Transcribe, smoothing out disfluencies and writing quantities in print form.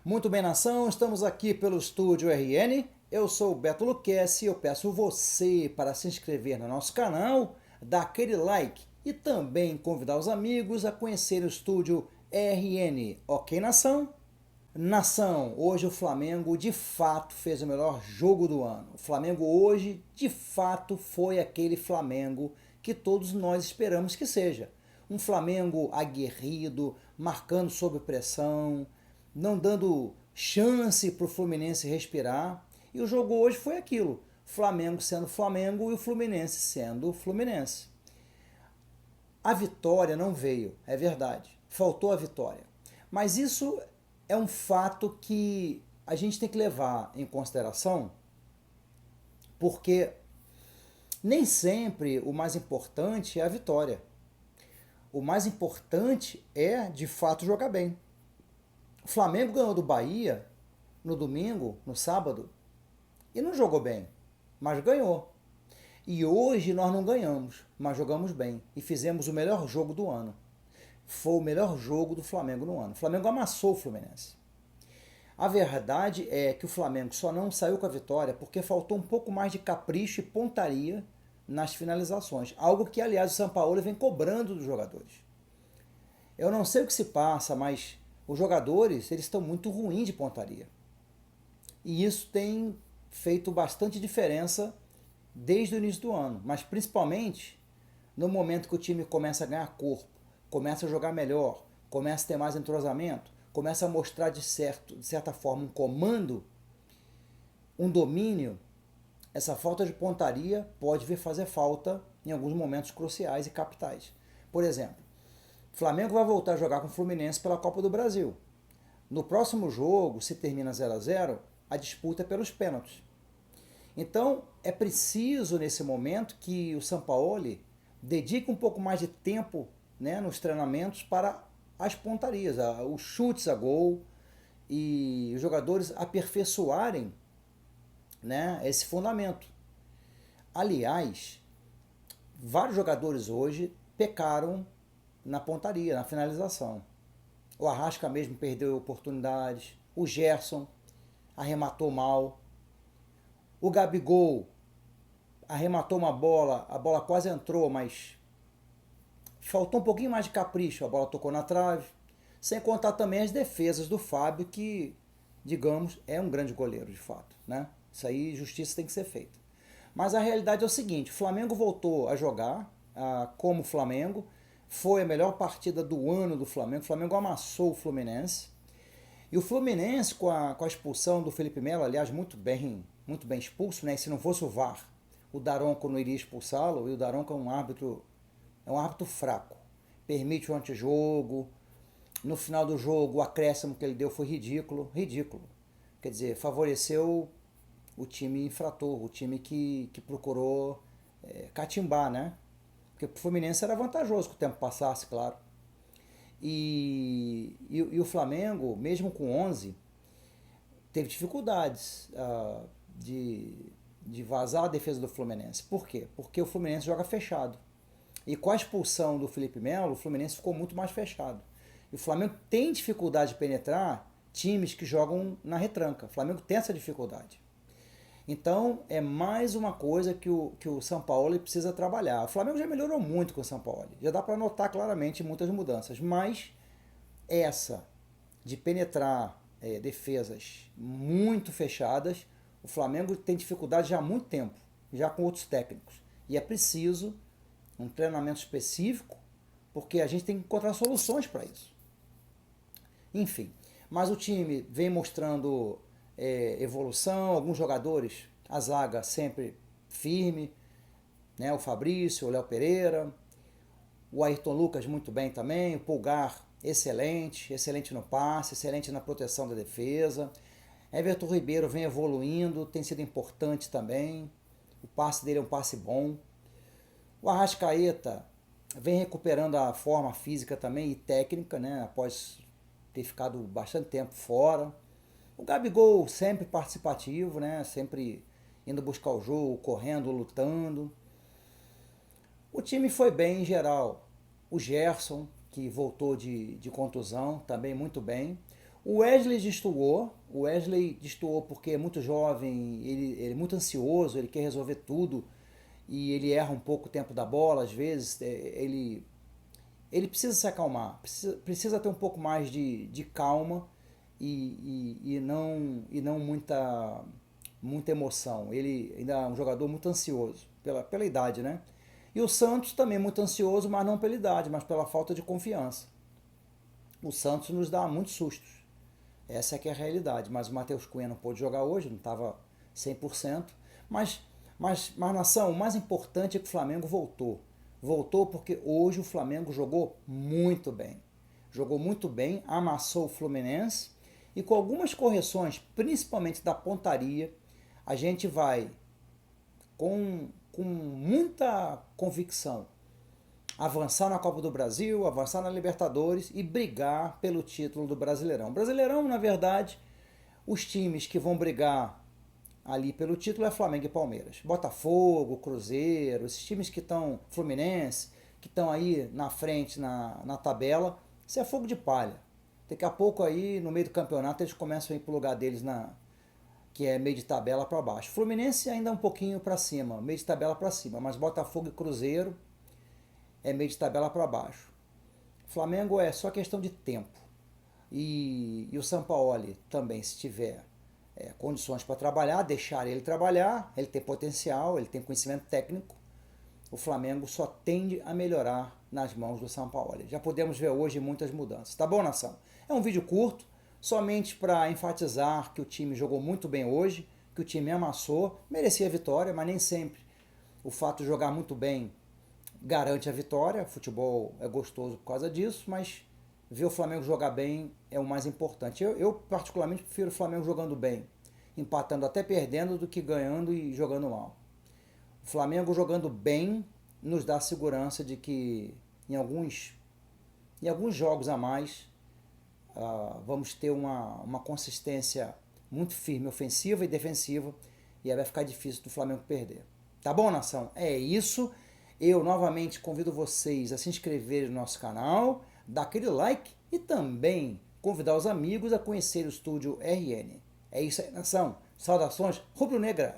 Muito bem, nação, estamos aqui pelo Estúdio RN. Eu sou o Beto Luquezzi e eu peço você para se inscrever no nosso canal, dar aquele like e também convidar os amigos a conhecer o Estúdio RN. Ok, nação? Nação, hoje o Flamengo de fato fez o melhor jogo do ano. O Flamengo hoje de fato foi aquele Flamengo que todos nós esperamos que seja. Um Flamengo aguerrido, marcando sob pressão, não dando chance para o Fluminense respirar. E o jogo hoje foi aquilo: Flamengo sendo Flamengo e o Fluminense sendo Fluminense. A vitória não veio, é verdade, faltou a vitória. Mas isso é um fato que a gente tem que levar em consideração, porque nem sempre o mais importante é a vitória. O mais importante é, de fato, jogar bem. O Flamengo ganhou do Bahia no domingo, no sábado, e não jogou bem, mas ganhou. E hoje nós não ganhamos, mas jogamos bem e fizemos o melhor jogo do ano. Foi o melhor jogo do Flamengo no ano. O Flamengo amassou o Fluminense. A verdade é que o Flamengo só não saiu com a vitória porque faltou um pouco mais de capricho e pontaria nas finalizações. Algo que, aliás, o Sampaoli vem cobrando dos jogadores. Eu não sei o que se passa, mas os jogadores eles estão muito ruins de pontaria. E isso tem feito bastante diferença desde o início do ano. Mas principalmente no momento que o time começa a ganhar corpo, começa a jogar melhor, começa a ter mais entrosamento, começa a mostrar de certa forma um comando, um domínio, essa falta de pontaria pode vir fazer falta em alguns momentos cruciais e capitais. Por exemplo, o Flamengo vai voltar a jogar com o Fluminense pela Copa do Brasil. No próximo jogo, se termina 0-0, a disputa é pelos pênaltis. Então, é preciso nesse momento que o Sampaoli dedique um pouco mais de tempo, né, nos treinamentos para as pontarias, os chutes a gol e os jogadores aperfeiçoarem, né, esse fundamento. Aliás, vários jogadores hoje pecaram na pontaria, na finalização. O Arrasca mesmo perdeu oportunidades, o Gerson arrematou mal, o Gabigol arrematou uma bola, a bola quase entrou, mas faltou um pouquinho mais de capricho, a bola tocou na trave. Sem contar também as defesas do Fábio, que, digamos, é um grande goleiro de fato, né? Isso aí, justiça tem que ser feita. Mas a realidade é o seguinte: o Flamengo voltou a jogar como Flamengo, foi a melhor partida do ano do Flamengo, o Flamengo amassou o Fluminense. E o Fluminense, com a expulsão do Felipe Melo, aliás, muito bem expulso, né? E se não fosse o VAR, o Daronco não iria expulsá-lo, e o Daronco é um árbitro fraco. Permite o antijogo. No final do jogo, o acréscimo que ele deu foi ridículo. Ridículo. Quer dizer, favoreceu o time infrator, o time que procurou catimbar, né? Porque o Fluminense era vantajoso que o tempo passasse, claro. E o Flamengo, mesmo com 11, teve dificuldades de vazar a defesa do Fluminense. Por quê? Porque o Fluminense joga fechado. E com a expulsão do Felipe Melo, o Fluminense ficou muito mais fechado. E o Flamengo tem dificuldade de penetrar times que jogam na retranca. O Flamengo tem essa dificuldade. Então, é mais uma coisa que o Sampaoli precisa trabalhar. O Flamengo já melhorou muito com o Sampaoli. Já dá para notar claramente muitas mudanças. Mas essa de penetrar defesas muito fechadas, o Flamengo tem dificuldade já há muito tempo, já com outros técnicos. E é preciso um treinamento específico, porque a gente tem que encontrar soluções para isso. Enfim, mas o time vem mostrando evolução, alguns jogadores, a zaga sempre firme, né? O Fabrício, o Léo Pereira, o Ayrton Lucas muito bem também, o Pulgar excelente, excelente no passe, excelente na proteção da defesa. Everton Ribeiro vem evoluindo, tem sido importante também, o passe dele é um passe bom. O Arrascaeta vem recuperando a forma física também e técnica, né? Após ter ficado bastante tempo fora. O Gabigol sempre participativo, né? Sempre indo buscar o jogo, correndo, lutando. O time foi bem em geral. O Gerson, que voltou de contusão, também muito bem. O Wesley destoou. O Wesley destoou porque é muito jovem, ele é muito ansioso, ele quer resolver tudo e ele erra um pouco o tempo da bola, às vezes. Ele precisa se acalmar, precisa ter um pouco mais de calma e não muita emoção. Ele ainda é um jogador muito ansioso, pela idade, né? E o Santos também é muito ansioso, mas não pela idade, mas pela falta de confiança. O Santos nos dá muitos sustos. Essa é que é a realidade. Mas o Matheus Cunha não pôde jogar hoje, não estava 100%. Mas, nação, o mais importante é que o Flamengo voltou. Voltou porque hoje o Flamengo jogou muito bem. Jogou muito bem, amassou o Fluminense e com algumas correções, principalmente da pontaria, a gente vai com muita convicção avançar na Copa do Brasil, avançar na Libertadores e brigar pelo título do Brasileirão. Brasileirão, na verdade, os times que vão brigar ali pelo título é Flamengo e Palmeiras. Botafogo, Cruzeiro, esses times que estão, Fluminense, que estão aí na frente na tabela, isso é fogo de palha. Daqui a pouco aí, no meio do campeonato, eles começam a ir pro lugar deles que é meio de tabela para baixo. Fluminense ainda um pouquinho para cima, meio de tabela para cima, mas Botafogo e Cruzeiro é meio de tabela para baixo. Flamengo é só questão de tempo. E o Sampaoli também, se tiver condições para trabalhar, deixar ele trabalhar, ele tem potencial, ele tem conhecimento técnico, o Flamengo só tende a melhorar nas mãos do Sampaoli. Já podemos ver hoje muitas mudanças. Tá bom, nação? É um vídeo curto, somente para enfatizar que o time jogou muito bem hoje, que o time amassou, merecia a vitória, mas nem sempre o fato de jogar muito bem garante a vitória. Futebol é gostoso por causa disso, mas ver o Flamengo jogar bem é o mais importante. Eu particularmente prefiro o Flamengo jogando bem, empatando até perdendo, do que ganhando e jogando mal. O Flamengo jogando bem nos dá segurança de que em alguns jogos a mais vamos ter uma consistência muito firme, ofensiva e defensiva, e aí vai ficar difícil do Flamengo perder. Tá bom, nação? É isso. Eu novamente convido vocês a se inscreverem no nosso canal, dar aquele like e também convidar os amigos a conhecer o Estúdio RN. É isso aí, nação. Saudações rubro-negras.